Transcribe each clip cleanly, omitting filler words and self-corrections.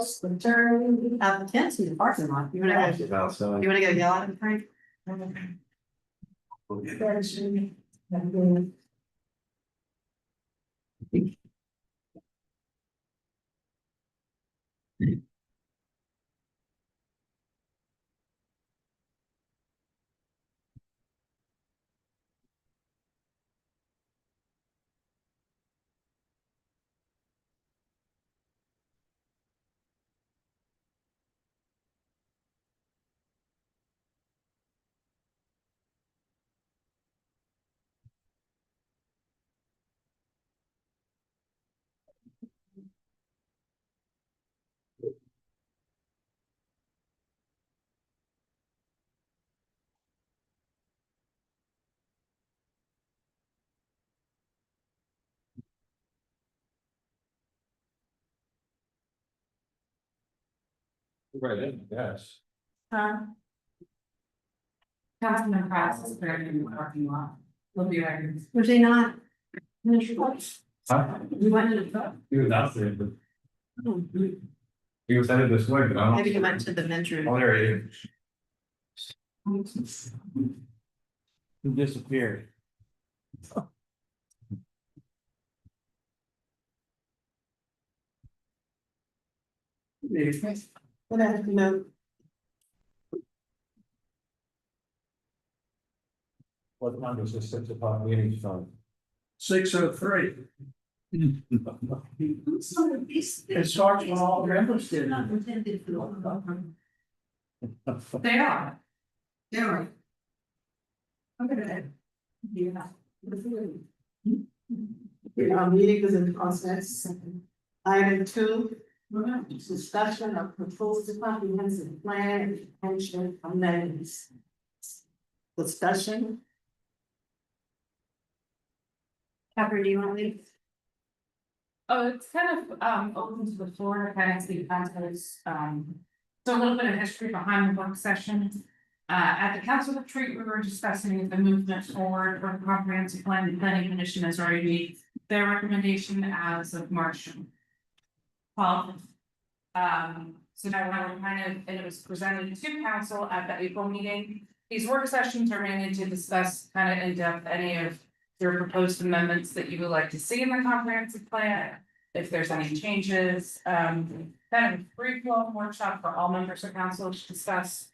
house, the turn, applicants in the parking lot. You wanna go, Outside. you wanna go yell at them, Frank? Right, yes. Councilman Kraus is there in the parking lot. We'll be right here. Was they not? Huh? We went to the. He was out there, but he was headed this way, but I don't. Maybe you went to the men's room. Oh, there he is. He disappeared. What afternoon? What time does this 6 o'clock meeting start? 6:03. It starts when all the members did. They are. Yeah. Okay. Yeah. Our meeting is in process. Item 2, discussion of proposed comprehensive plan, pension amendments. Discussion. Catherine, do you want to leave? Oh, it's kind of open to the floor, to kind of see context, so a little bit of history behind the work session. At the council retreat, we were discussing the movement forward for the comprehensive plan. The planning commission has already made their recommendation as of March 12th. So now we're kind of, and it was presented to council at the April meeting. These work sessions are mainly to discuss kind of in depth any of your proposed amendments that you would like to see in the comprehensive plan. If there's any changes, kind of a free flow workshop for all members of council to discuss.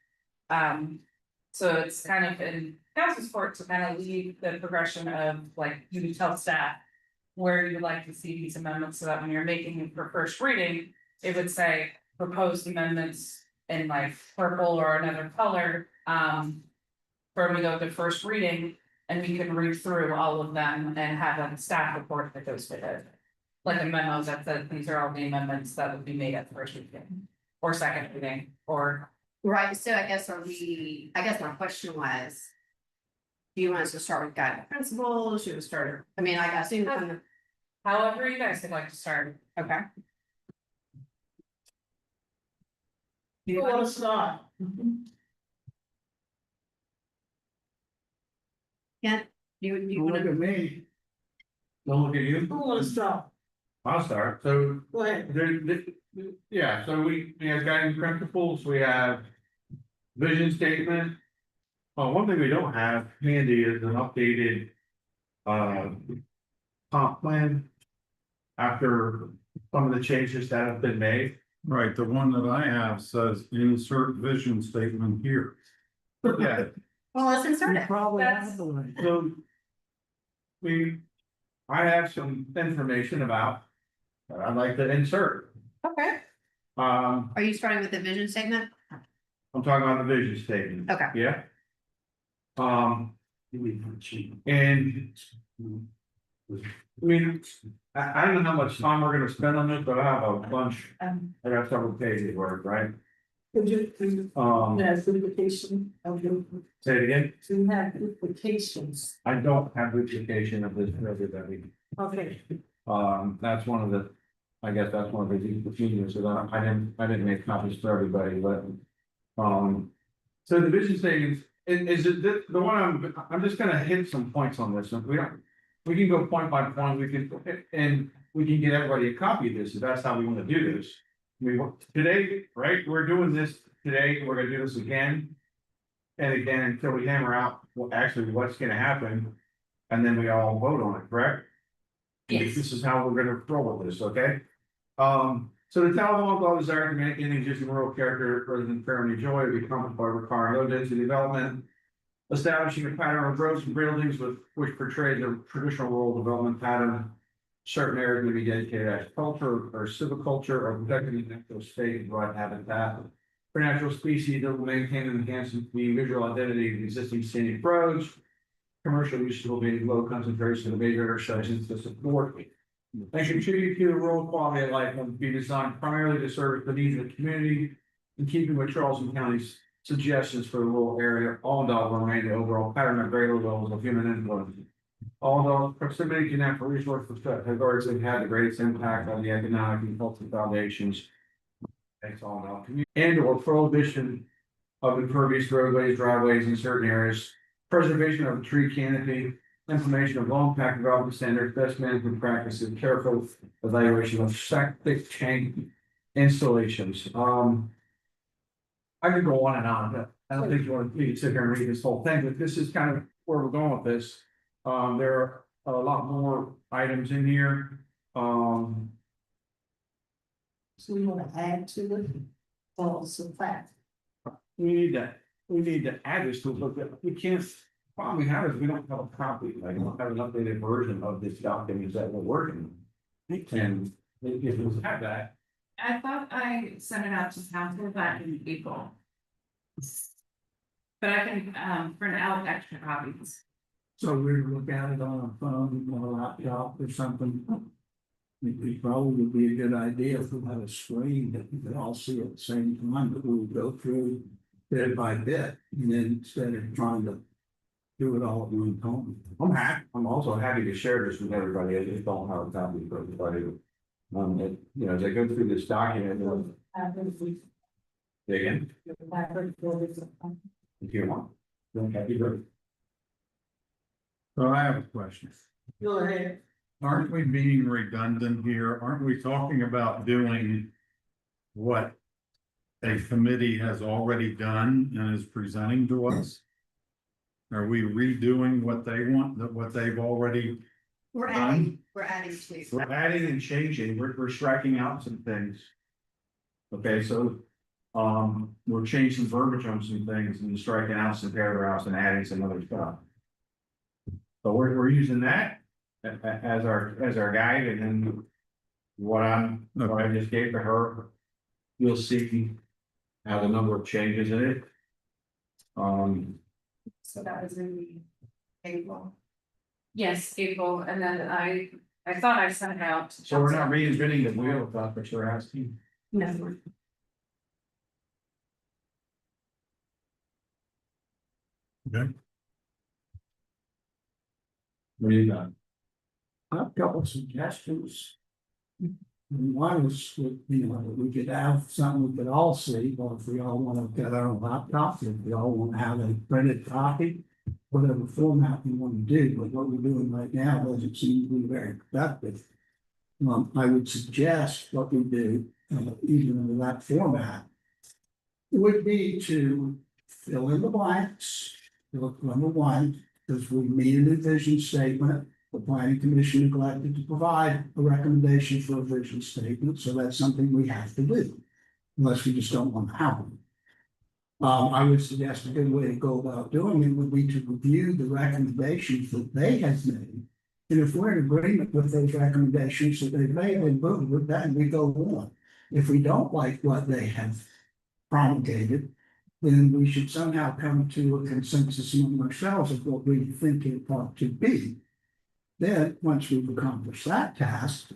So it's kind of in council's court to kind of lead the progression of like you tell staff where you would like to see these amendments, so that when you're making it for first reading, it would say proposed amendments in like purple or another color. For when we go to first reading, and we can read through all of them and have a staff report that goes with it. Like a memo that says these are all the amendments that would be made at the first reading or second reading or. Right, so I guess my question was. Do you want us to start with guiding principles? Should we start, I mean, I assume kind of, However you guys would like to start. okay. You want to start? Kent, do you Don't look wanna, at me. Don't look at you. Who want to start? I'll start. So Go ahead. yeah, so we have guiding principles, we have vision statement. One thing we don't have handy is an updated comp plan. After some of the changes that have been made. Right, the one that I have says insert vision statement here. Yeah, well, let's insert You it. probably That's- have the one. so. I have some information about. That I'd like to insert. Okay. Um, Are you starting with the vision statement? I'm talking about the vision statement. Okay. Yeah. And. I mean, I don't know how much time we're gonna spend on this, but I have a bunch, I got several pages worth, right? Could you, have duplication of your, Say it again, to have duplications. I don't have duplication of this for everybody. Okay. That's one of the, I guess that's one of the geniuses, I didn't make copies for everybody, but. So the vision statement, is it the one I'm just gonna hit some points on this, we can go point by point, we can get everybody a copy of this, if that's how we wanna do this. today, right, we're doing this today, we're gonna do this again. And again, until we hammer out, well, actually, what's gonna happen, and then we all vote on it, correct? Yes. This is how we're gonna roll with this, okay? So the town of Longfellow desires to make any existing rural character resident fairly enjoy, be accomplished by requiring low density development. Establishing a pattern of roads and buildings with which portrays a traditional rural development pattern. Certain areas may be dedicated to agriculture or silviculture or protecting the natural state and provide habitat. For natural species that will maintain and enhance the visual identity of existing scenic roads. Commercial uses will be low concentration of major intersections to support. And contribute to the rural quality of life and be designed primarily to serve the needs of the community. In keeping with Charleston County's suggestions for the rural area, all dogs will remain the overall pattern of greater levels of human influence. Although proximity to natural resources has already had the greatest impact on the economic and cultural foundations. Thanks all now. And or prohibition of impervious roadways, driveways in certain areas, preservation of the tree canopy, implementation of long pack development standards, best management practices, careful evaluation of septic tank installations. I could go on and on, but I don't think you want me to sit here and read this whole thing, but this is kind of where we're going with this. There are a lot more items in here. So we wanna add to it, also fact. We need to add this to it, but we can't, problem we have is we don't have a copy, like, we don't have an updated version of this document that we're working on. And if we have that, I thought I sent it out to council back in April. But I can, print out extra copies. So we look at it on a phone, or a laptop or something. It probably would be a good idea if we had a screen that we could all see at the same time, but we would go through bit by bit, and then instead of trying to do it all at one time. I'm also happy to share this with everybody, I just don't have a copy for everybody. As I go through this document, again, if you want. Don't have to. So I have a question. Go ahead. Aren't we being redundant here? Aren't we talking about doing what a committee has already done and is presenting to us? Are we redoing what they want, what they've already? We're adding to. We're adding and changing, we're striking out some things. Okay, so, we're changing verbiage on some things and striking out some paragraphs and adding some other stuff. So we're using that as our guide, and then what I just gave to her, you'll see how the number of changes in it. So that was in April. Yes, April, and then I thought I sent it out. to So we're not council. reinventing the wheel, if that's what you're asking. No. Okay. What do you got? I have a couple of suggestions. One is, we could have something we could all see, or if we all want to get our own laptops, if we all want to have a printed copy. Whatever format we want to do, but what we're doing right now doesn't seem to be very productive. I would suggest what we do, even in that format. Would be to fill in the blanks, look, number one, because we made a new vision statement. The planning commission neglected to provide a recommendation for a vision statement, so that's something we have to do. Unless we just don't want to have one. I would suggest a good way to go about doing it would be to review the recommendations that they have made. And if we're in agreement with those recommendations that they've made, then boom, with that, we go on. If we don't like what they have promulgated, then we should somehow come to a consensus among ourselves of what we think it ought to be. Then, once we've accomplished that task,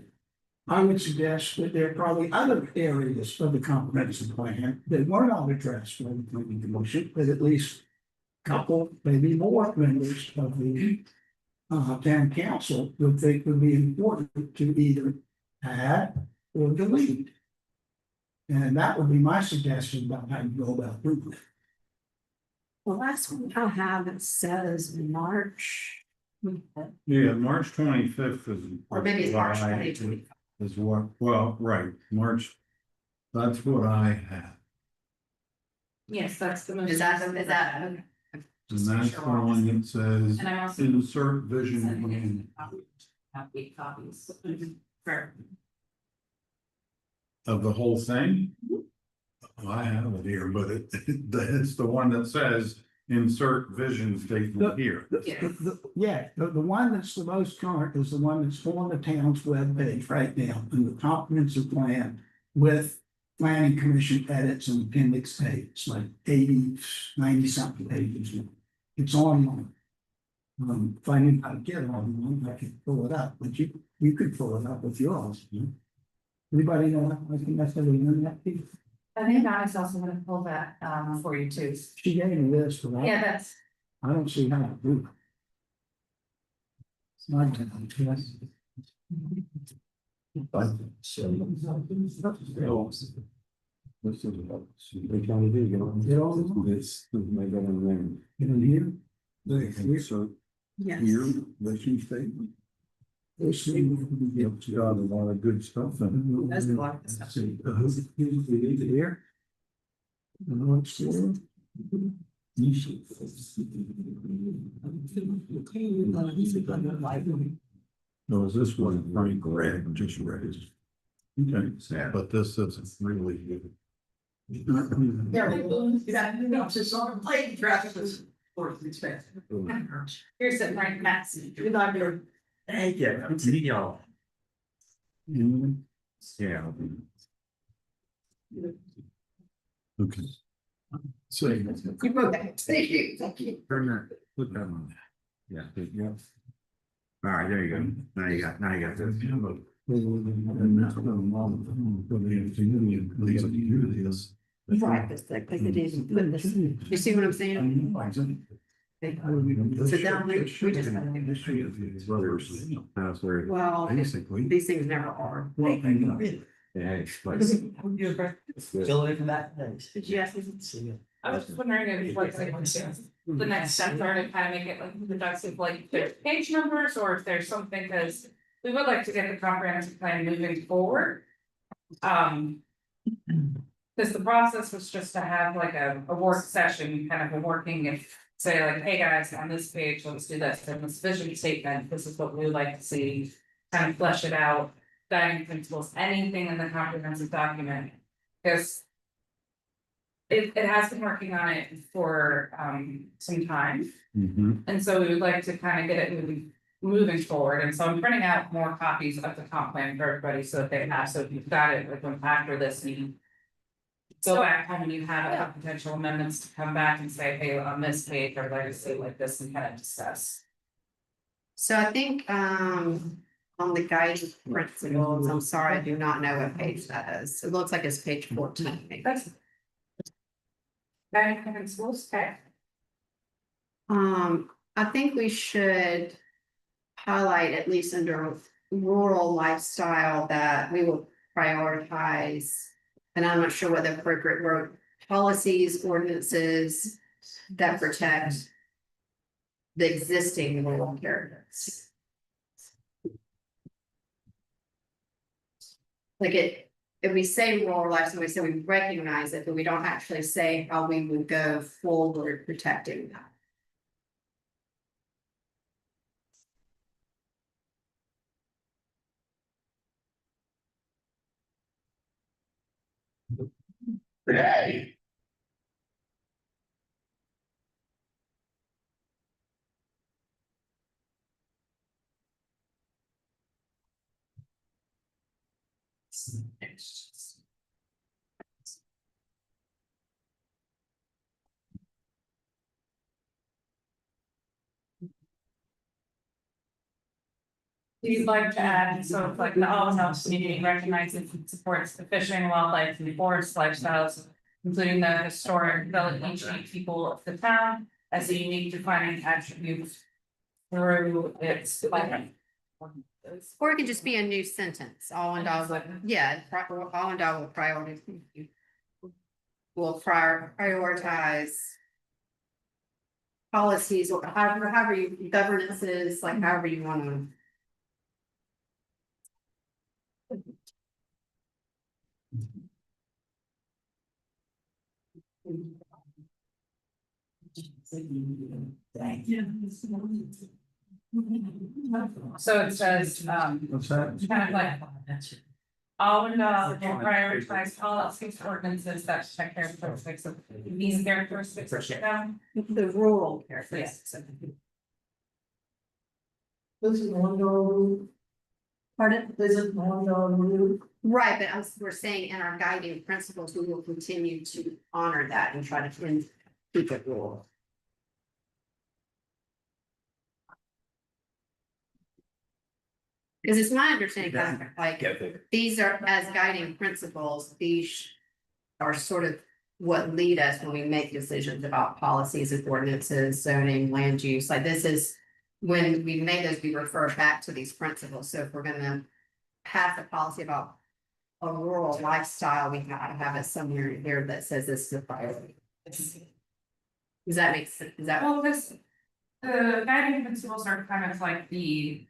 I would suggest that there are probably other areas of the comprehensive plan that were not addressed by the planning commission, but at least a couple, maybe more members of the town council would think would be important to either add or delete. And that would be my suggestion about how you go about doing it. The last one I have, it says March. Yeah, March 25th is. Or maybe it's March July 2020. Is what, well, right, March That's what I have. Yes, that's the most. Is that, okay? And that's the one that says And I also. insert vision plan Have 8 copies. For. of the whole thing. I have it here, but it's the one that says insert vision statement here. The one that's the most current is the one that's on the town's webpage right now, in the comprehensive plan with planning commission edits and appendix A. It's like 80, 90 something pages. It's online. If I knew how to get on, I could pull it up, but you could pull it up with yours. Anybody know how I can necessarily learn that piece? I think Donna's also gonna pull that for you too. She gave me this, but Yeah, that's. I don't see how to do it. It's not. This is about, they trying to do, you know. Get on This, my government. Get in here. So Yes. here, vision statement. This thing. It's got a lot of good stuff in That's a lot of stuff. Here. And what's there? it. No, is this one Frank read, just read it. Okay, but this isn't really good. Here's the Frank Matson. Thank you. Good seeing y'all. Yeah. Okay. So. You wrote that. Thank you. Thank you. Turn that, put that on. Yeah, yeah. All right, there you go. Now you got this. And that's what I'm on. But these are this. Right, it's like it is, put this, you see what I'm saying? So down there, we just. That's where, Well, Basically. these things never are. yeah, it's like. Still away from that. Thanks. Did you ask me? I was just wondering if like the next steps are to kind of make it like productive, like if there's page numbers or if there's something, because we would like to get the comprehensive plan moving forward. Because the process was just to have like a work session, kind of a working, if say like, hey guys, on this page, let's do this, and this vision statement, this is what we would like to see. Kind of flesh it out, guiding principles, anything in the comprehensive document, because. It has been working on it for some time, and so we would like to kind of get it moving forward, and so I'm printing out more copies of the comp plan for everybody so that they have, so if you've got it, like when after this meeting. Go back home and you have a potential amendments to come back and say, hey, on this page, I'd like to see like this and kind of discuss. So I think, on the guiding principles, I'm sorry, I do not know what page that is. It looks like it's page 14, maybe. That's. Guiding principles, okay. I think we should highlight, at least under rural lifestyle, that we will prioritize. And I'm not sure what the appropriate road policies, ordinances that protect the existing rural characters. Like if we say rural lifestyle, we say we recognize it, but we don't actually say how we would go forward protecting that. Hey. We'd like to add, so it's like the all health community recognizes and supports the fishing, wildlife and forest lifestyles. Including the historic village ancient people of the town as a unique defining attribute. Through its like. Or it could just be a new sentence, all in all, yeah, all in all will priority. Will prioritize. Policies or however you governances, like however you wanna. Thank you. So it says, What's that? kind of like, all in all, will prioritize policies, ordinances that check characteristics of these characteristics are down. The rural characteristics. This is one dollar. Pardon? This is $1. Right, but we're saying in our guiding principles, we will continue to honor that and try to keep it rural. Because it's my understanding, kind of like, these are as guiding principles, these are sort of what lead us when we make decisions about policies and ordinances, zoning, land use, like this is. When we make those, we refer back to these principles, so if we're gonna pass a policy about a rural lifestyle, we gotta have it somewhere in here that says this is a priority. Does that make sense? Is that? Well, the guiding principles are kind of like the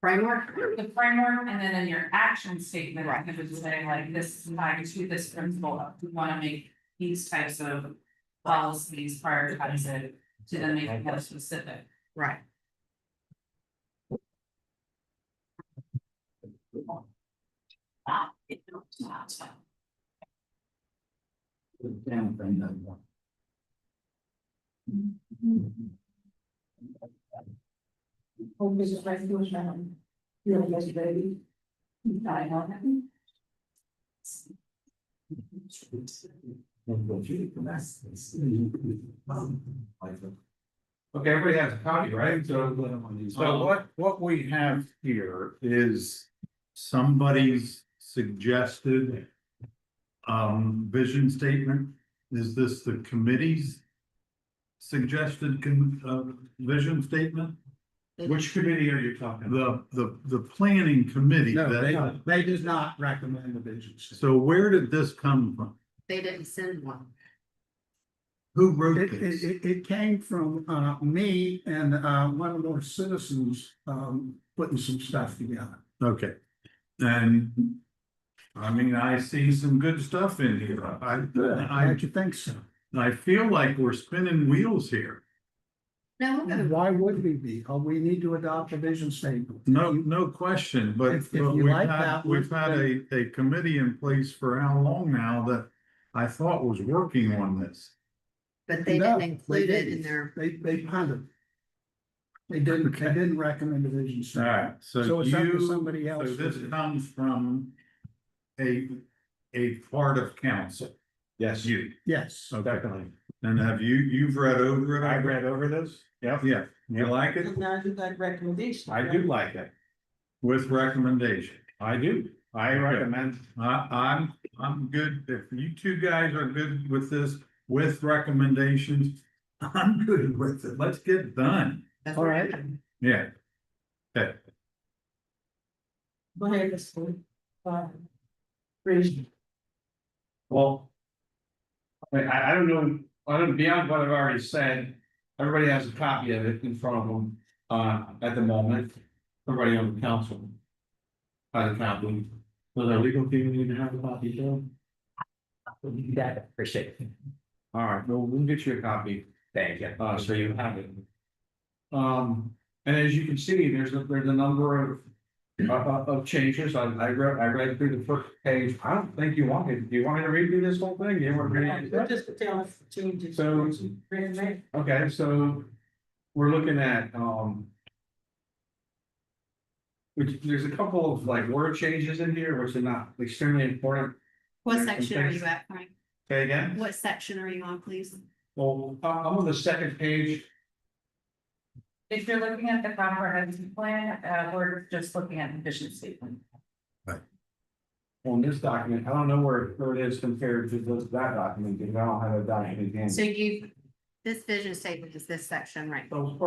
Framework? framework, and then in your action statement, Right. it would say like, this is tied to this principle, we wanna make these types of policies prioritize it to then make it more specific. Right. Damn thing that one. Oh, Mrs. Resolution. You're yes, baby. I know. Okay, everybody has a copy, right? So what we have here is somebody's suggested. Vision statement, is this the committee's? Suggested vision statement, which committee are you talking about? the planning committee. No, that- they did not recommend the vision. statement. So where did this come from? They didn't send one. Who wrote It, this? it came from, me and, one of our citizens, putting some stuff together. Okay, and I mean, I see some good stuff in here. How'd you think so? I feel like we're spinning wheels here. No, Why would we be? Oh, we need to adopt a vision statement. No question, but If but you we've like had, that, we've had then- a committee in place for how long now that I thought was working on this. but they No, didn't include it in didn't. their, They punted. They didn't recommend a vision All statement. right, so So it's up to you, somebody else. so this to do. comes from a part of council. Yes, You, Yes. okay, definitely. and you've read over it? I read over this. Yep. Yeah, you like it? Now you got recommendation. I do like it. With recommendation. I do. I recommend. I'm good. If you two guys are good with this, with recommendations, I'm good with it. Let's get done. that's All what right. Yeah. Okay. Go ahead, Mr. Reason. Well. I don't know, beyond what I've already said, everybody has a copy of it in front of them, at the moment. Everybody on the council. By the county. Does our legal team need to have a copy too? You got it, appreciate it. All right, well, we'll get you a copy, Thank you. so you have it. And as you can see, there's a number of changes. I read through the first page. I don't think you wanted, do you want me to read through this whole thing? You want me to read it? Just tell us changes. So- Resume. Okay, so we're looking at, which there's a couple of like word changes in here, which are not extremely important. What section are you at, Frank? Okay, again, What section are you on, please? well, I'm on the second page. If you're looking at the comprehensive plan, we're just looking at the vision statement. On this document, I don't know where it is compared to that document, because I don't have a document in. So this vision statement is this section, right? So it's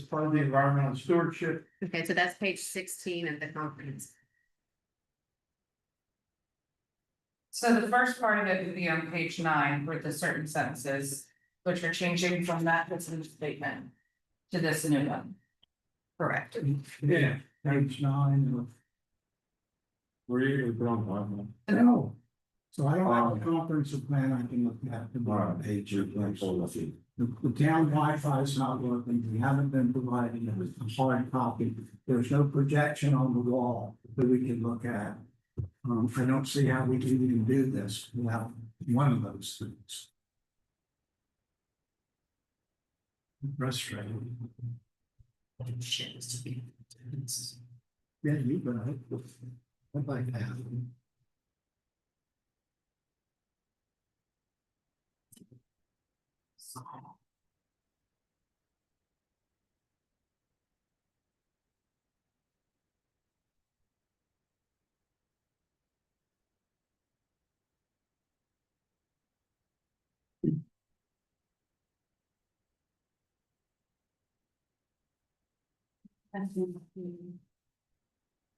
part of the environmental stewardship. Okay, so that's page 16 of the comprehensive. So the first part of it would be on page 9 with the certain sentences, which are changing from that vision statement to this new one. Correct. Yeah. Page 9. Were you? No, So I don't have a comprehensive plan I can look at tomorrow, page or the town Wi-Fi is not working, we haven't been providing a hard copy, there's no projection on the wall that we can look at. I don't see how we can even do this without one of those things. Frustrating. Yeah, you got it. I'd like to have them.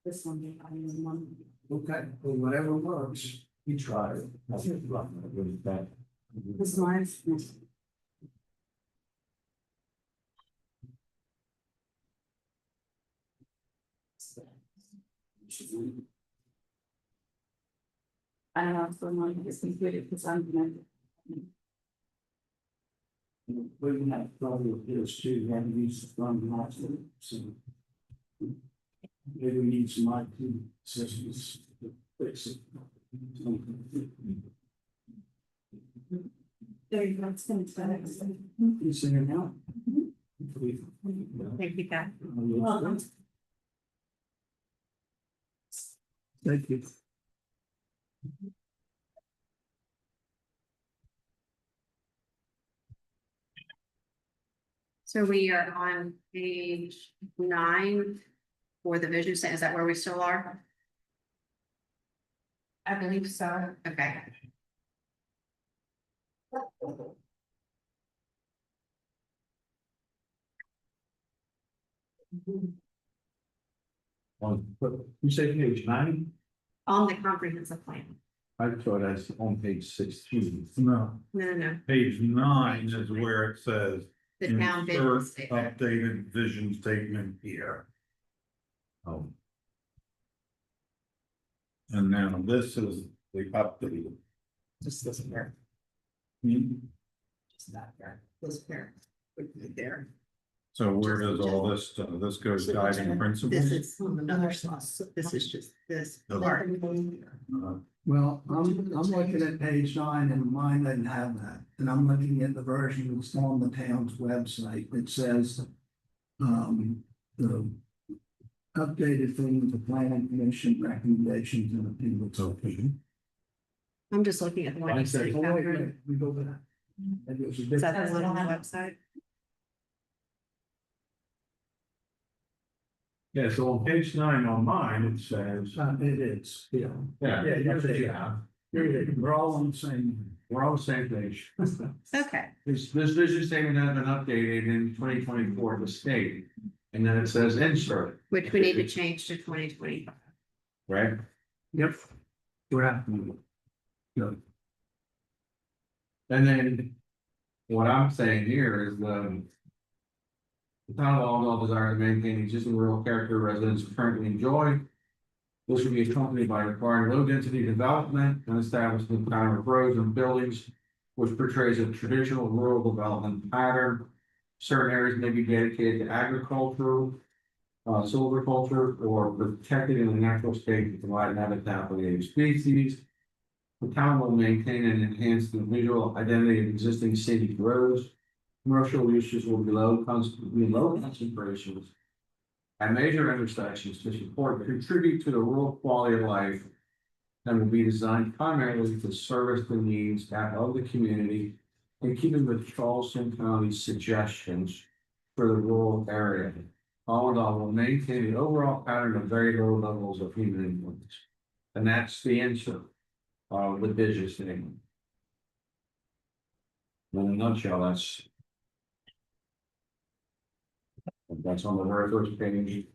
This one, I mean, one. Okay, well, whatever works, we try it. I think we're not gonna do that. This mine's. I don't know what's going on with this computer because I'm gonna. We have trouble with this too, having used from last week, so. Maybe we need some IT assistance to fix it. There you go, it's gonna start. You sing it now? Thank you, Pat. Thank you. So we are on page 9 for the vision statement. Is that where we still are? I believe so. Okay. You say page 9? On the comprehensive plan. I thought that's on page 16. No, No. page 9 is where it says. The town vision Insert statement. updated vision statement here. Oh, And now this is the update. Just this pair, Hmm, just that pair, this pair, would be there. So where does all this, this goes guiding principles? This is another sauce. This is just this part. Uh, Well, I'm looking at page 9 and mine doesn't have that, and I'm looking at the version that's on the town's website, it says. The updated thing, the planning commission recommendations and opinions. Okay. I'm just looking at the one you said, Oh, wait, Catherine. we go back. Maybe it was a Is that different. the one on the website? yeah, so on page 9 on mine, it says. It is, yeah. Yeah, Yeah, that's what you you're have. We're all on the same. We're on the same page. Okay, This vision statement has been updated in 2024 to state, and then it says insert, which we need to change to 2025. right? Yep. We're happy. Good. And then what I'm saying here is the town of Aldenville desires to maintain existing rural character residents currently enjoy. This will be accompanied by requiring low density development and establishing kind of roads and buildings, which portrays a traditional rural development pattern. Certain areas may be dedicated to agriculture, silviculture, or protected in a natural state to provide habitat for native species. The town will maintain and enhance the visual identity of existing scenic roads. Commercial uses will be low concentrations at major intersections to support, contribute to the rural quality of life, and will be designed primarily to service the needs of the community, in keeping with Charleston County's suggestions for the rural area. Aldenville will maintain the overall pattern of very low levels of human influence. And that's the answer with vision statement. In a nutshell, that's on the very first page.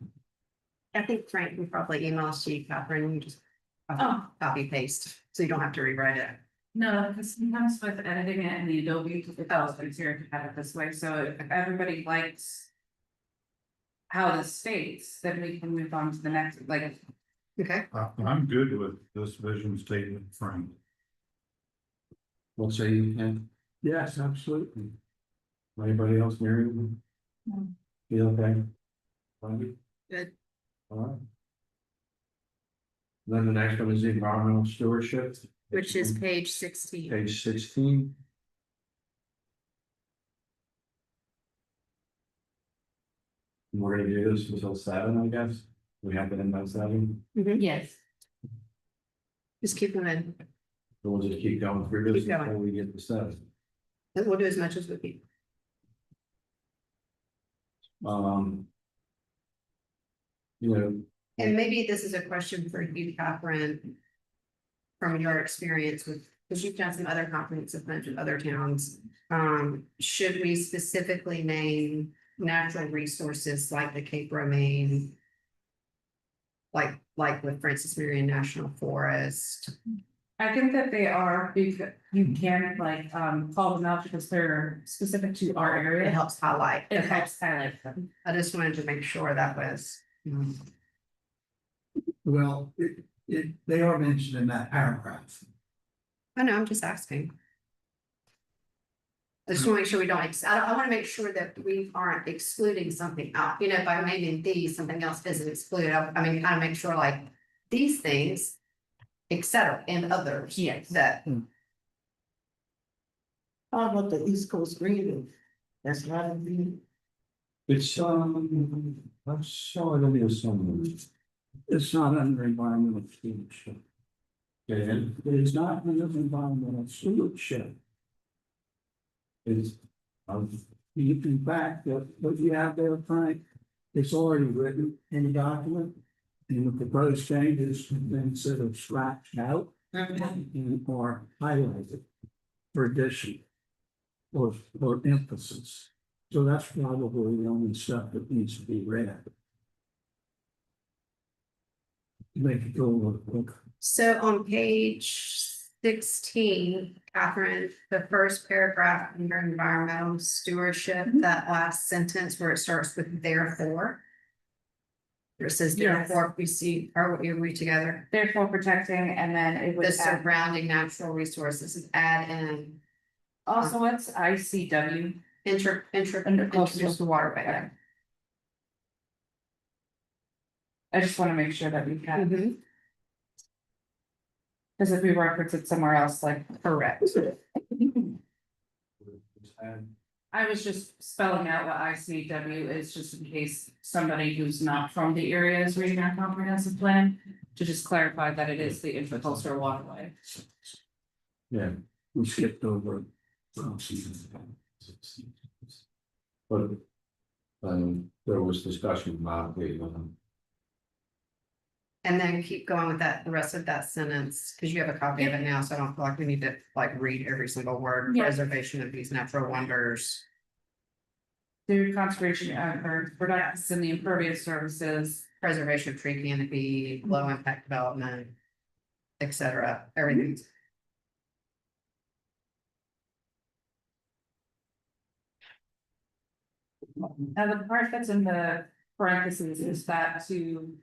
I think Frank can probably email us to you, Catherine, you just Oh. copy paste, so you don't have to rewrite it. No, because sometimes with editing it in the Adobe, it's easier to have it this way, so if everybody likes. How this states, then we can move on to the next, like, Okay, I'm good with this vision statement, Frank. What say you, Ken? Yes, absolutely. Anybody else, Mary? No. You okay? Fine? Good. All right. Then the next one is the environmental stewardship. Which is page 16. Page 16. We're gonna do this until 7, I guess. We have it in by 7, Yes. Just keep them in, so we'll just keep going through this Keep going. until we get to 7. and we'll do as much as we can. You know, And maybe this is a question for you, Catherine. From your experience with, because you've done some other comprehensive plans with other towns, should we specifically name natural resources like the Cape Romaine? Like with Francis Marion National Forest, I think that they are, because you can like, call them out because they're specific to our it area. helps highlight. It Okay. helps highlight them. I just wanted to make sure that was. Well, they are mentioned in that paragraph. I know, I'm just asking. I just want to make sure we don't, I want to make sure that we aren't excluding something out, you know, by naming these, something else isn't excluded. I mean, kind of make sure like these things, et cetera, and others. Yes. That, How about the East Coast Green? That's not in the. it's, I'm sorry, it'll be a summary. It's not under environmental stewardship. Okay, It is not under environmental stewardship. it's, In fact, what you have there, Frank, it's already written in the document. And the proposed changes have been sort of scratched out or highlighted for addition or emphasis. So that's probably the only stuff that needs to be read. Make it go a little quicker. so on page 16, Catherine, the first paragraph under environmental stewardship, that last sentence where it starts with therefore. Where it says Yes. therefore, we see, or what you read together, Therefore protecting, and then it the would add, surrounding natural resources, add in. also it's ICW. Intercoastal waterway. Okay. I just want to make sure that we can, Mhm. because if we reference it somewhere else, like, Correct. I was just spelling out what ICW is, just in case somebody who's not from the area is reading our comprehensive plan. To just clarify that it is the intercoastal waterway. yeah, We skipped over. but, there was discussion about the, And then keep going with that, the rest of that sentence, because you have a copy of it now, so I don't feel like we need to like read every single word. Yeah. Preservation of these natural wonders. Through conservation efforts, products and the impervious services. Preservation of tree canopy, low impact development. Et cetera, everything. And the part that's in the parentheses is that to.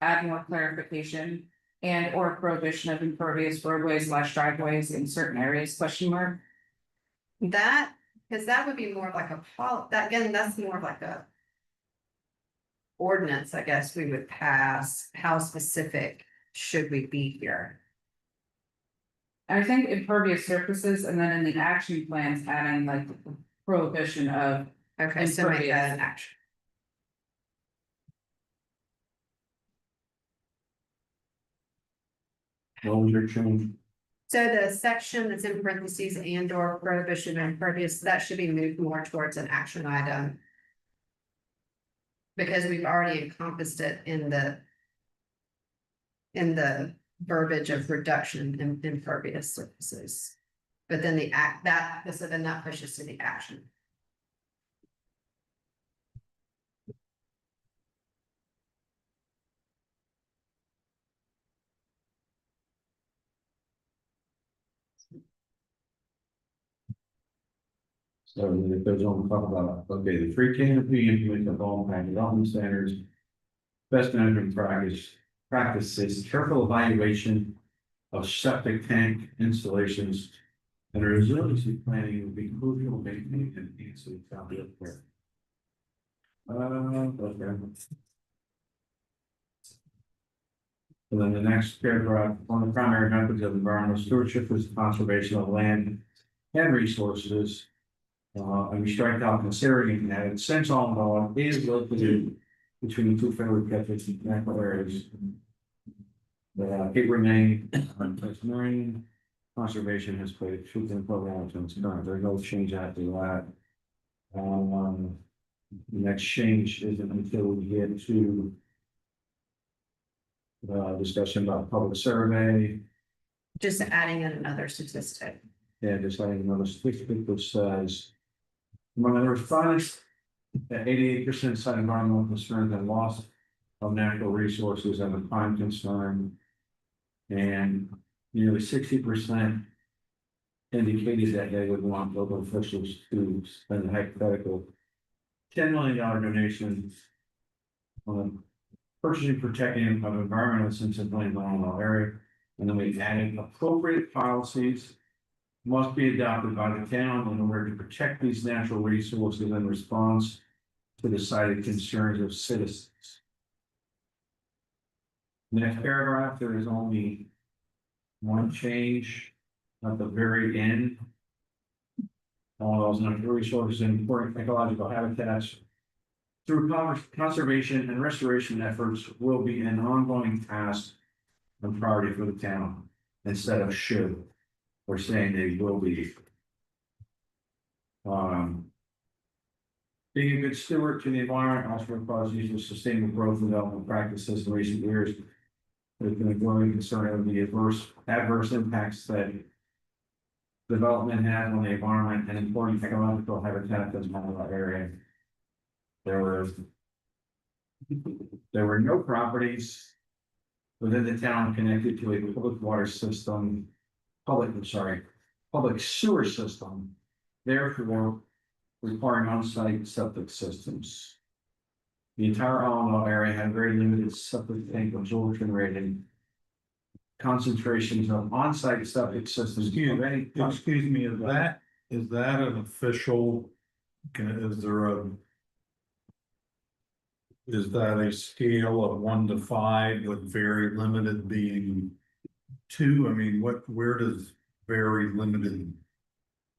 Add more clarification and or prohibition of impervious roadways / driveways in certain areas, question mark. That, because that would be more of like a that again, that's more of like a. Ordinance, I guess we would pass, how specific should we be here? I think impervious surfaces and then in the action plans adding like prohibition of, Okay, so make that Impervious. an action. what was your change? So the section that's in parentheses and or prohibition of impervious, that should be moved more towards an action item. Because we've already encompassed it in the. In the verbiage of reduction in impervious surfaces. But then the so then that pushes to the action. So it goes on to talk about, okay, the tree canopy, implement the home and development standards. Best management practices, careful evaluation of septic tank installations. And the resiliency planning will be crucial to maintaining and enhancing county care. Okay. And then the next paragraph, one of the primary methods of environmental stewardship is conservation of land and resources. And we strike out considering that since all law is located between the two federal protected natural areas. The Cape Remain, Place Marine, conservation has played truth and program to its current, there's no change after that. The next change isn't until we get to the discussion about public survey. Just adding in another statistic. Yeah, just adding another statistic which says. Among the respondents, 88% cite environmental concerns and loss of natural resources as a prime concern. And nearly 60% indicated that they would want local officials to spend a hypothetical $10 million donation on purchasing, protecting of environmental sensitive land along the area. And then we added appropriate policies must be adopted by the town in order to protect these natural resources in response to the cited concerns of citizens. Next paragraph, there is only one change at the very end. All those natural resources and important ecological habitats through conservation and restoration efforts will be an ongoing task and priority for the town instead of should. We're saying they will be. Being a good steward to the environment also requires use of sustainable growth and development practices in recent years. There's been a growing concern over the adverse impacts that development has on the environment and important ecological habitat in the area. There were no properties within the town connected to a public water system, public sewer system, therefore requiring on-site septic systems. The entire Alamo area had very limited septic tank absorption rating. Concentrations of on-site septic systems. Excuse me, is that an official, is that a scale of 1 to 5 with very limited being 2? I mean, where does very limited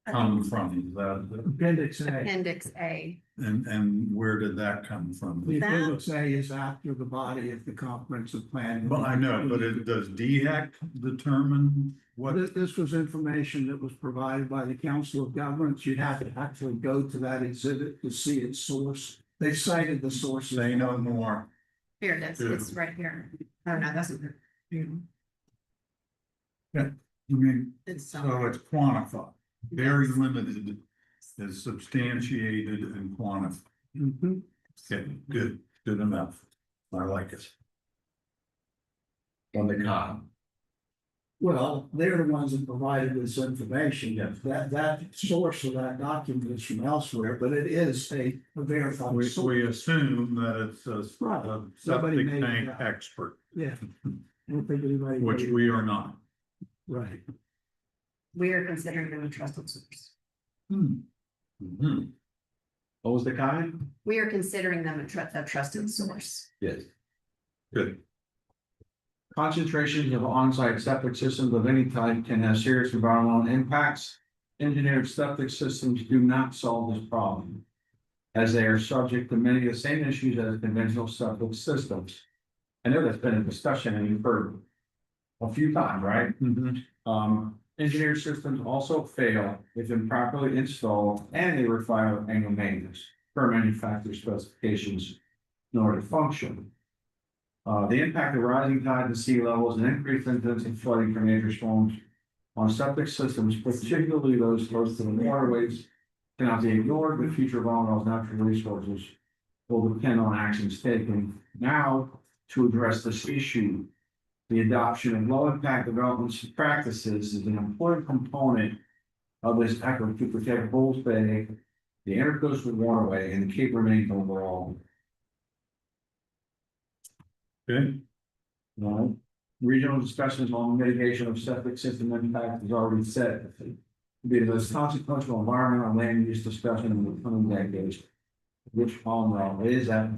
come from? Is that, Appendix A. Appendix A. and where did that come from? The appendix A is after the body of the comprehensive plan. Well, I know, but does DHEC determine what? This was information that was provided by the Council of Governments. You'd have to actually go to that exhibit to see its source. They cited the sources. Say no more. Here it is, it's right here. Oh, no, that's. I mean, It's so it's quantified, very limited, is substantiated and quantified. Mhm. Okay, good enough. I like it. On the con. Well, they're the ones that provided this information. Yes. That source of that document is from elsewhere, but it is a verified We source. assume that it's Right. a Somebody septic made it tank up. expert, Yeah. I don't think anybody. which made it we up. are not. Right. We are considering them a trusted source. Mhm. What was the comment? We are considering them a trusted source. Yes. Good. Concentrations of on-site septic systems of any type can have serious environmental impacts. Engineered septic systems do not solve this problem, as they are subject to many of the same issues as conventional septic systems. I know that's been a discussion and you've heard a few times, right? Engineered systems also fail if improperly installed and they require annual maintenance per manufacturer specifications in order to function. The impact of rising tide and sea levels and increased incidence of flooding from major storms on septic systems, particularly those close to the waterways, cannot be ignored. The future of all those natural resources will depend on actions taken now to address this issue. The adoption of low-impact development practices is an important component of this effort to protect Bulls Bay, the Intercoastal Waterway, and the Cape Remain overall. Good. Regional discussions on mitigation of septic system impact is already set. Be the most consequential environmental land use discussion in the coming decades. Which Palm Rock is that?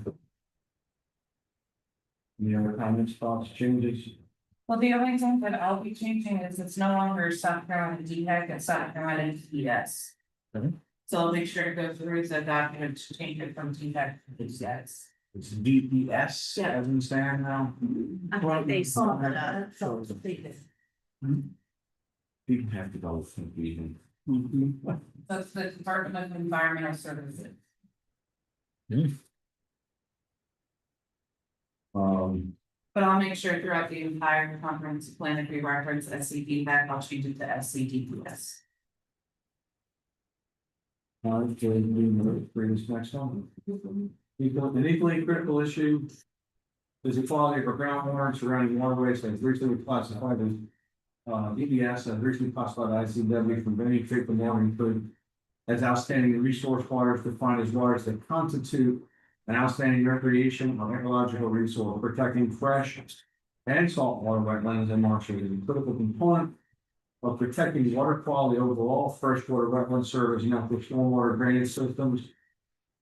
Any other comments, thoughts, changes? Well, the only thing that I'll be changing is it's no longer South Carolina DHEC, it's South Carolina DES. Okay. So I'll make sure to go through the document to change it from DHEC to DES. It's DES, Yeah. as we stand now. I think they saw that. You have to go from even. That's the Department of Environmental Services. But I'll make sure throughout the entire comprehensive plan, if we reference SCD back, I'll change it to SCDPS. Bring this next on. An equally critical issue. Is the quality of our groundwater and surrounding waterways that is recently classified as. DES and recently classified ICW from any treatment water include. As outstanding resource waters defined as waters that constitute. An outstanding recreation or ecological resource protecting fresh. And saltwater wetlands and marshes is a critical component. Of protecting water quality overall, freshwater wetland service, for stormwater drainage systems.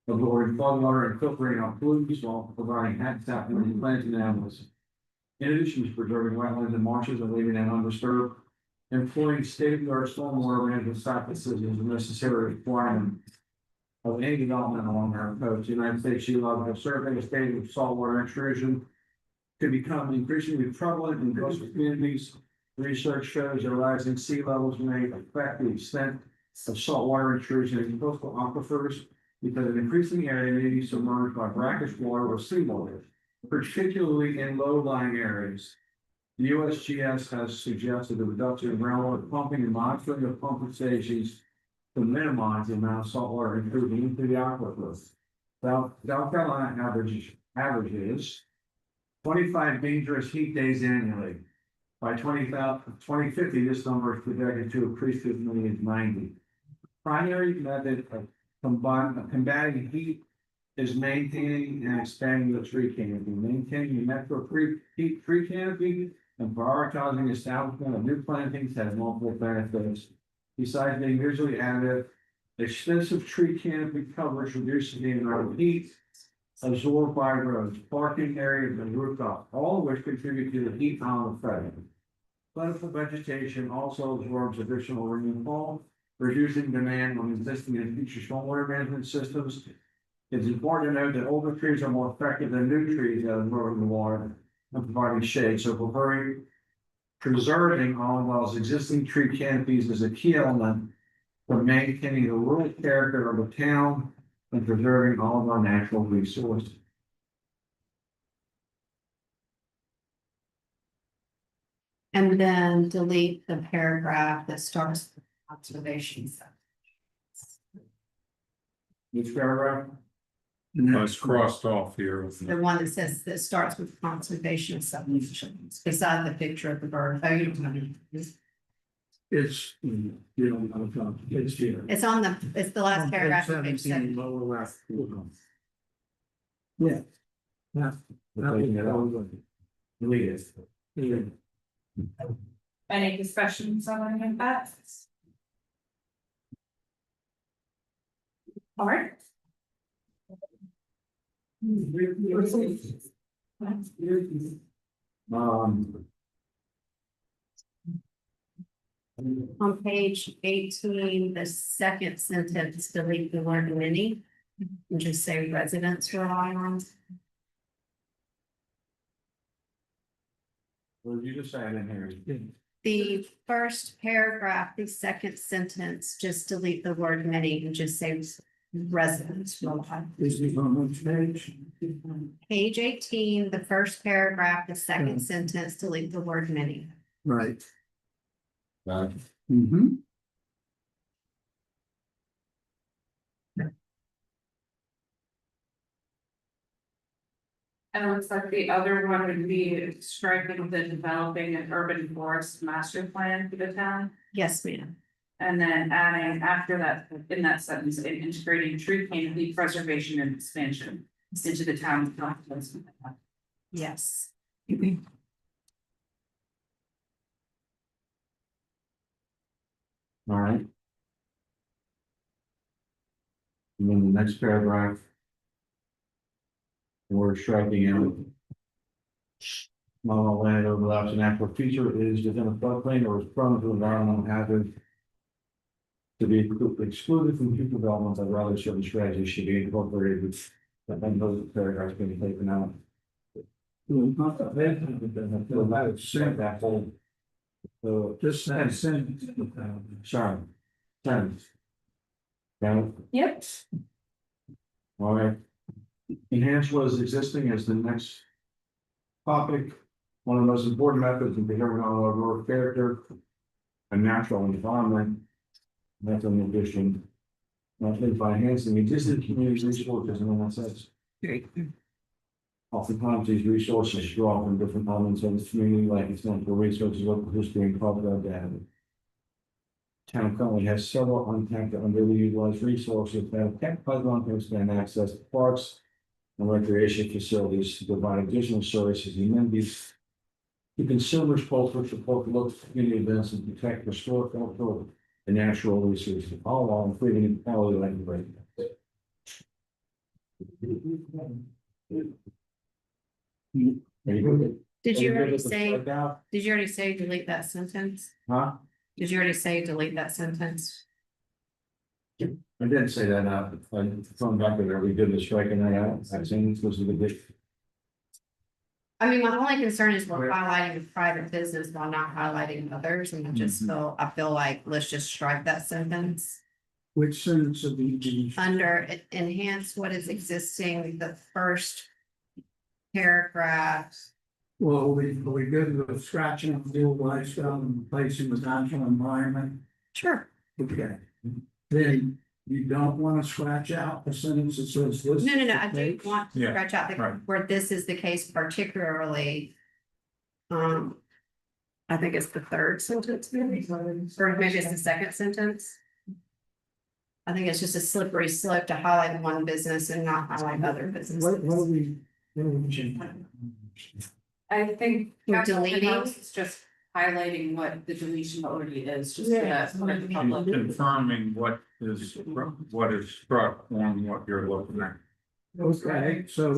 Avoiding floodwater and filtering out pollutants while providing habitat for plants and animals. In addition to preserving wetlands and marshes and leaving them undisturbed. Employing state-of-the-art stormwater management practices is a necessary requirement. Of any development along our coast, United States Geological Survey, stated of saltwater intrusion. Could become increasingly prevalent in coastal communities. Research shows that rising sea levels may affect the extent of saltwater intrusion in coastal aquifers. Because an increasing area may be submerged by brackish water or seawater, particularly in low-lying areas. The USGS has suggested the reduction of groundwater pumping and monitoring of pumping stations to minimize the amount of saltwater intrusion into the aquifer. South Carolina averages 25 dangerous heat days annually. By 2050, this number is projected to increase to as many as 90. Primary method of combating heat is maintaining and expanding the tree canopy, maintaining the metro heat tree canopy, and prioritizing establishment of new plantings has multiple benefits. Besides being visually additive, extensive tree canopy coverage reduces the amount of heat absorbed by roads, parking areas, and rooftops, all of which contribute to the heat island effect. Plentiful vegetation also absorbs additional rainfall, reducing demand on existing and future stormwater management systems. It's important to note that older trees are more effective than new trees at absorbing the water and providing shade. So preserving Allwell's existing tree canopies is a key element for maintaining the rural character of the town and preserving all of our natural resources. And then delete the paragraph that starts with observations. Which paragraph? It's crossed off here. The one that says that starts with conservation subdivisions, beside the picture of the bird. Oh, you don't. It's, it's here. It's on the, it's the last On page paragraph. of page 17, 7. lower left. Yeah. Yeah. Taking it out. Delete it. Yeah. Any discussions on any of that? All right. On page 18, the second sentence, delete the word many. And just say residents rely on. What did you just say? I didn't hear you. The first paragraph, the second sentence, just delete the word many and just say residents rely. Is it on which page? Page 18, the first paragraph, the second sentence, delete the word many. Right. Right. Mm-hmm. And it looks like the other one would be striking the developing an urban forest master plan for the town. Yes, ma'am. And then adding after that, in that sentence, integrating tree canopy preservation and expansion into the town's comprehensive plan. Yes. All right, And then the next paragraph. We're striking out. Not all land overlaps an natural feature is within a floodplain or is prone to environmental hazard. To be excluded from future development, I'd rather certain strategies should be incorporated. But then those paragraphs being taken out. Not that bad, So that would send that whole. So just that sentence. sorry. Sentence. Okay, Yep. all right. Enhance what is existing as the next. Topic, one of the most important methods in preserving our rural character. A natural environment. That's an addition. I think by enhancing existing community resources, and then that says. Oftentimes these resources draw from different elements of the community, like its natural resources, local history, and cultural data. Town currently has several untapped and underutilized resources that have kept Putnam to expand access to parks. And recreation facilities to provide additional services and amenities. To consumers, both for support local community events and protect historic, cultural, and natural resources, all while improving the quality of life. Did you already say delete that sentence? Huh? Did you already say delete that sentence? I didn't say that, I'm going back to there, we did the striking that out, that sentence was a bit. I mean, my only concern is we're highlighting private business while not highlighting others, and I feel like, let's just strike that sentence. Which sentence of each? Under enhance what is existing, the first paragraph. Well, we good with scratching the old lifestyle and replacing with natural environment. Sure. Okay. Then you don't want to scratch out the sentence that says this. No, I do want to Yeah, scratch out right. where this is the case particularly. I think it's the third sentence, maybe, or maybe it's the second sentence. I think it's just a slippery slope to highlight one business and not highlight other businesses. What are we changing? I think. We're Council deleting? House is just highlighting what the deletion already is, just Yeah. for the public. Confirming what is struck on what you're looking at. Okay, so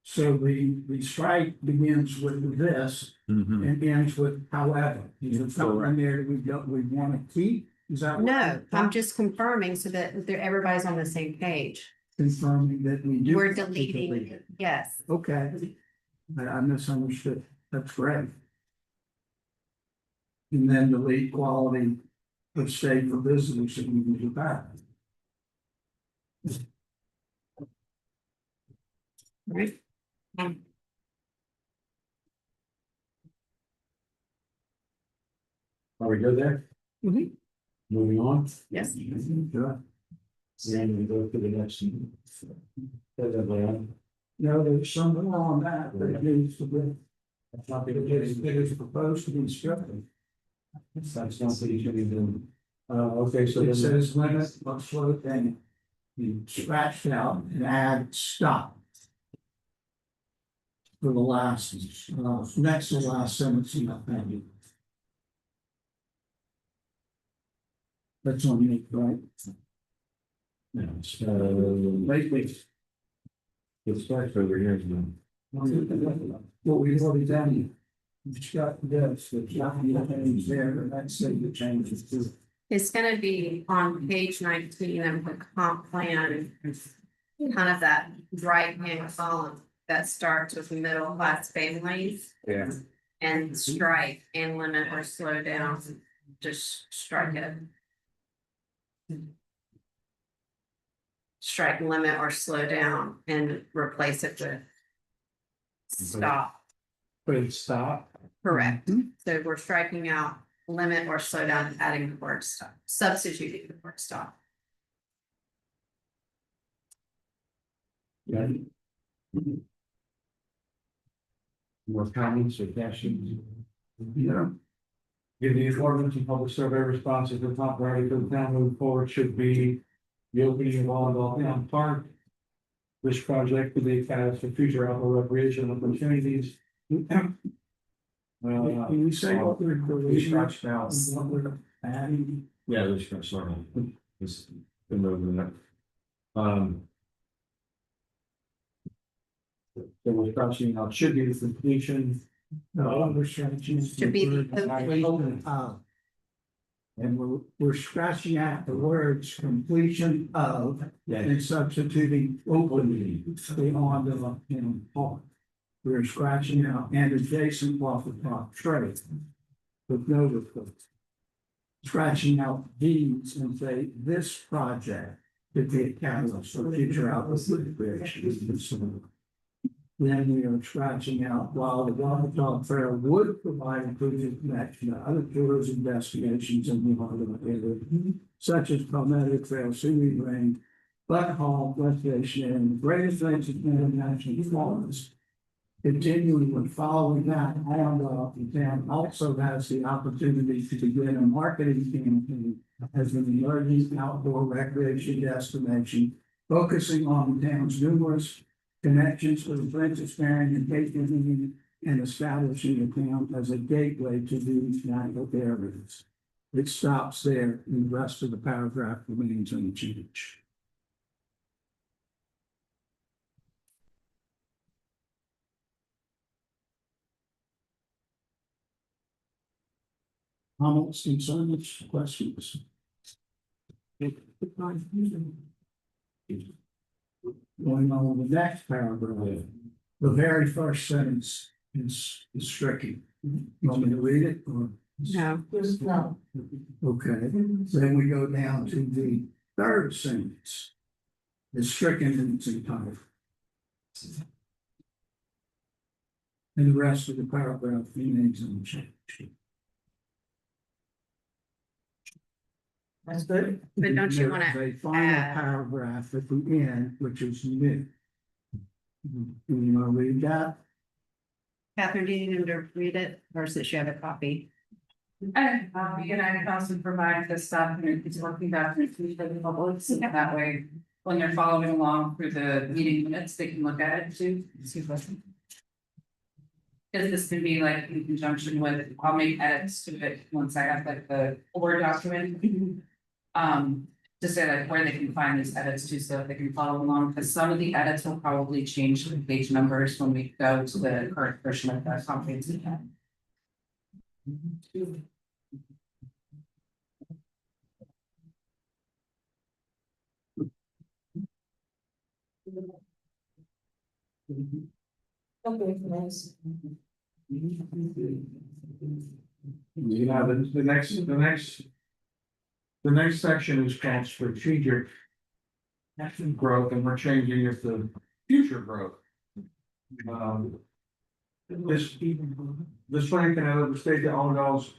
the strike begins with this and ends with however. Is there something in there that we want to keep? Is that? No, I'm just confirming so that everybody's on the same page. Confirming that we do. We're deleting, yes. Okay. I misunderstood. That's great. And then delete quality of state for visitors and we do that. Right. Are we good there? Mhm. Moving on. Yes. Good. And we go to the next. No, there's something on that that needs to be. That's not the case. It is proposed to be struck. That's not what you should be doing. Okay, so It then, says limit, but slow it down. You scratch out and add stop. For the last, next to last sentence in that thing. That's on me, right? lately. It starts over here, isn't What we've already done. It's got this, it's not anything there, and that's the changes to. It's gonna be on page 19 of the comp plan. Kind of that right hand column that starts with middle class families. Yeah. And strike and limit or slow down, just strike it. Strike limit or slow down and replace it with. Stop, But stop. correct, so we're striking out limit or slow down, adding the word stop, substituting the word stop. Yeah. More comments or questions? Yeah. Give the ordinance and public survey responses to the top priority for the town moving forward should be the opening of Volleyball Town Park. This project could be cast for future outdoor recreation opportunities. Can you say what we're We scratched out. what we're adding? Yeah, this is sorry. It's been moving that. So we're scratching out should be the completion. No, we're scratching. Should be the completion of. And we're scratching out the words completion of and substituting opening beyond the, part. We're scratching out and adjacent off the top trade. With no request. Scratching out these and say this project could be a catalyst for future outlook creation. Then we are scratching out while the Watertown Fair would provide improved connection to other tourism destinations in the Watertown area, such as Palmetto Trail, Seaweed Range, Buck Hall, West Station, and Greater Plains International Falls. Continuing and following that, the town also has the opportunity to begin a marketing campaign as an emerging outdoor recreation destination, focusing on the town's numerous connections with the Francis Marion and Cape Indian and establishing the town as a gateway to these natural areas. It stops there, and the rest of the paragraph remains unchanged. Comments, concerns, questions? Going on with the next paragraph, the very first sentence is stricken. You want me to read it or? No. No. Okay, then we go down to the third sentence. It's stricken in its entirety. And the rest of the paragraph remains unchanged. That's good. But don't you wanna There's a final add- paragraph at the end, which is new. Do you want to read that? Catherine, do you need to read it versus you have a copy? And I can also provide this document, it's working document to the public, so that way, when they're following along through the meeting minutes, they can look at it too, see what. Cause this can be like in conjunction with, I'll make edits to it once I have like the Word document. To say like where they can find these edits to, so that they can follow along, because some of the edits will probably change the page numbers when we go to the current version of the comprehensive plan. Okay, nice. You have the next section is called strategic growth, and we're changing it to future growth. The strength and overstate the Allendale's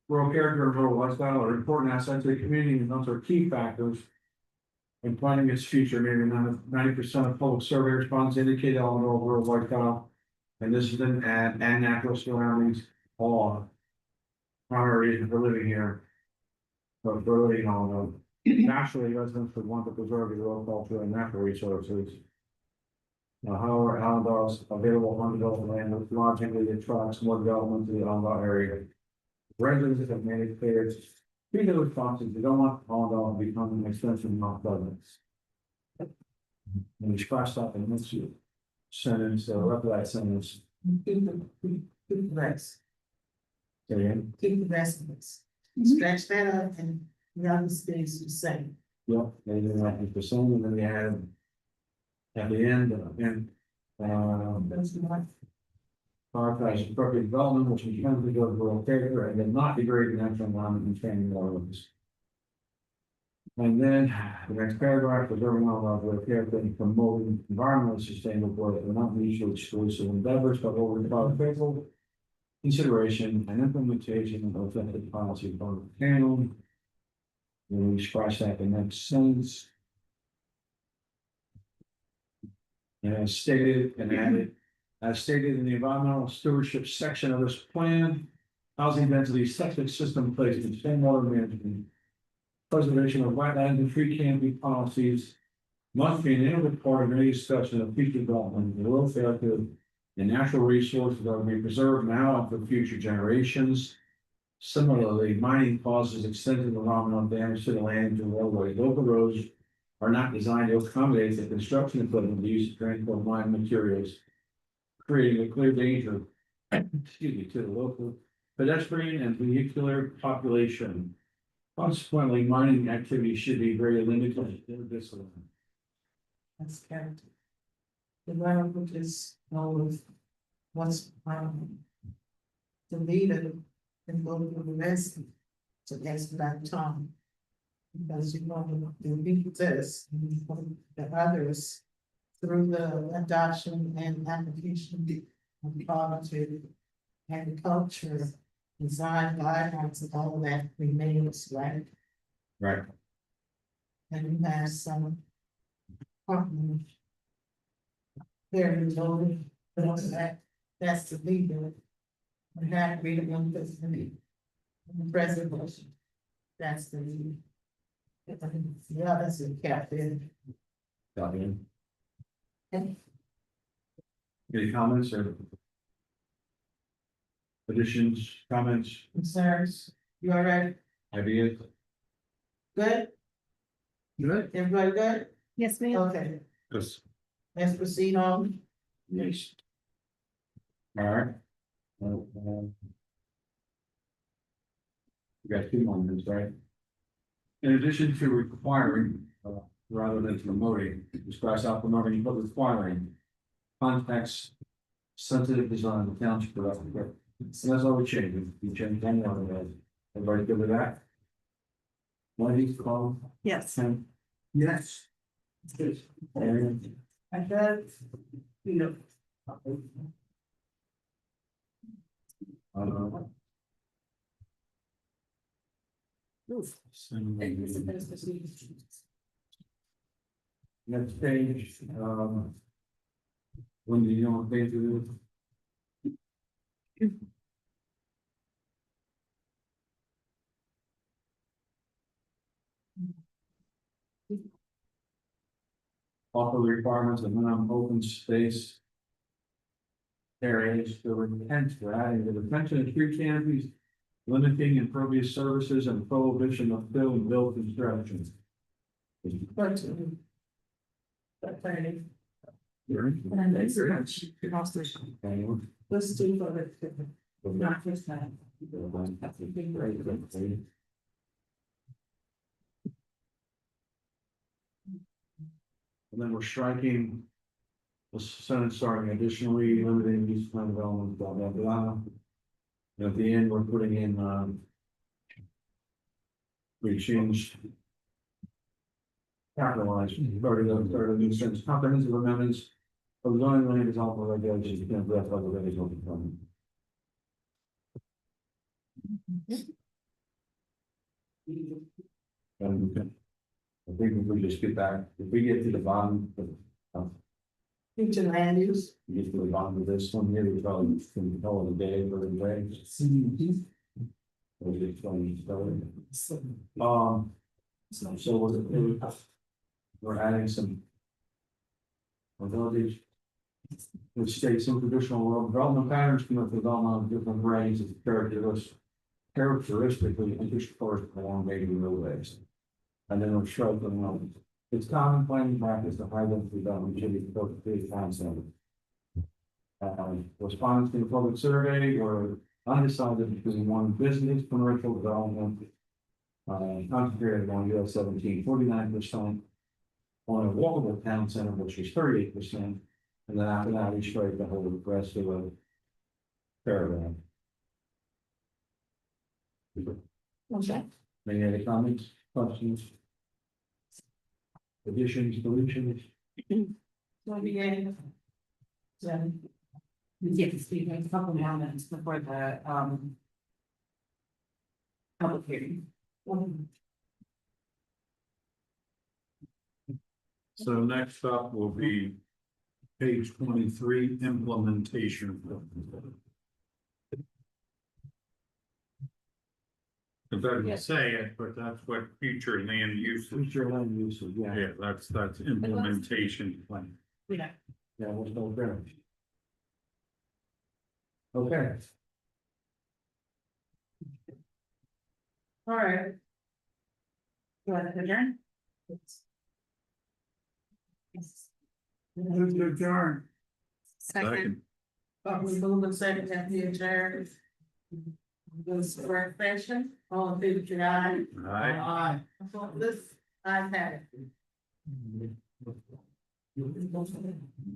rural character and rural lifestyle are important assets of the community, and those are key factors in planning its future. Maybe 90% of public survey responses indicate Allendale rural lifestyle, and this is an and natural surroundings all primary reason for living here. But really, naturally, residents would want to preserve the rural culture and natural resources. However, Allendale's available undeveloped land with logically attracts more development to the Allendale area. Residents have made it clear, these are the responses, they don't want Allendale to become an extension of Mount Pleasant. And we scratched out the next sentence, left of that sentence, Keep the rest, say again. keep the rest of this. Stretch that up and the other space the same. Yep, they didn't like the percent, and then they had. At the end, That's what. prioritize appropriate development, which is going to go to rural character, and then not degrade the natural environment and training waterways. And then the next paragraph, preserving all of rural character and promoting environmentally sustainable growth are not mutually exclusive endeavors, but will require faithful consideration and implementation of effective policy for the town. Then we scratch that the next sentence. And as stated and added, as stated in the environmental stewardship section of this plan, housing density, septic system placement, stormwater management, preservation of wetland and tree canopy policies must be an integral part of any discussion of future development. The rural character and natural resources are to be preserved now and for future generations. Similarly, mining causes extensive environmental damage to the land and roadways, local roads are not designed to accommodate the construction equipment used to transport mined materials, creating a clear danger, excuse me, to the local pedestrian and vehicular population. Consequently, mining activity should be very limited in this one. That's character. The language is always what's, the leader and go to the rest to expedite time. Because you know, the leader says, the others, through the adoption and application of positive agriculture, design guidelines and all that remains, right? Right. And you have some. Very low, but that's the leader. And that be the one that's the president. That's the leader. Yeah, that's a captain. Got in. And Any comments or additions, comments, concerns, you all right? ideas? Good? Good. Everybody good? Yes, ma'am. Okay, Yes. let's proceed on. Yes. All right. We got 2 more minutes, right? In addition to requiring, rather than promoting, just cross out promoting, but requiring context sensitive design of the township production. So that's all we changed. We changed any one of those. Everybody good with that? Wendy, Carl, Yes. Tim? Yes. Aaron? I got, you know. Next page, when do you know what page it is? Offer requirements of minimum open space. Areas to intent for adding the retention of tree canopies, limiting impervious services and prohibition of fill and build construction. But. Attorney, Anyone? let's do for it. Not just that. And then we're striking. The sentence starting additionally limiting use of land development, blah, blah, blah. And at the end, we're putting in, we changed. Capitalized, started a new sentence, comprehensive amendments. Of zoning land development regulations, you can address other regulations. And we can. I think if we just get back, if we get to the bottom, Future land use. you get to the bottom of this one here, we probably can call it a day for the day. Or is it 20 story? So we're adding some. Abilities. Which states some traditional rural development patterns come up with all of different varieties of characteristically interspersed along major roadways. And then we're showing them, it's common planning practice to high density development should be proposed to be town center. Respondents to the public survey were undecided between one business, commercial development. Concentrated on US 17, 49%. On a walkable town center, which is 38%, and then after that, we strike the whole rest of the paragraph. Okay. Any other comments, questions? Additions, deletions? So we get. Yes, we have a couple more minutes before the, public hearing. So next up will be page 23, implementation. If I can say it, but that's what future land use. Future land uses, yeah. Yeah, that's implementation plan. Yeah. Yeah, what's no there? Okay. All right. You want to adjourn? Move to adjourn. Second. But we move and second that the adjourn. This session, all in favor, say aye. Aye. This, I have it.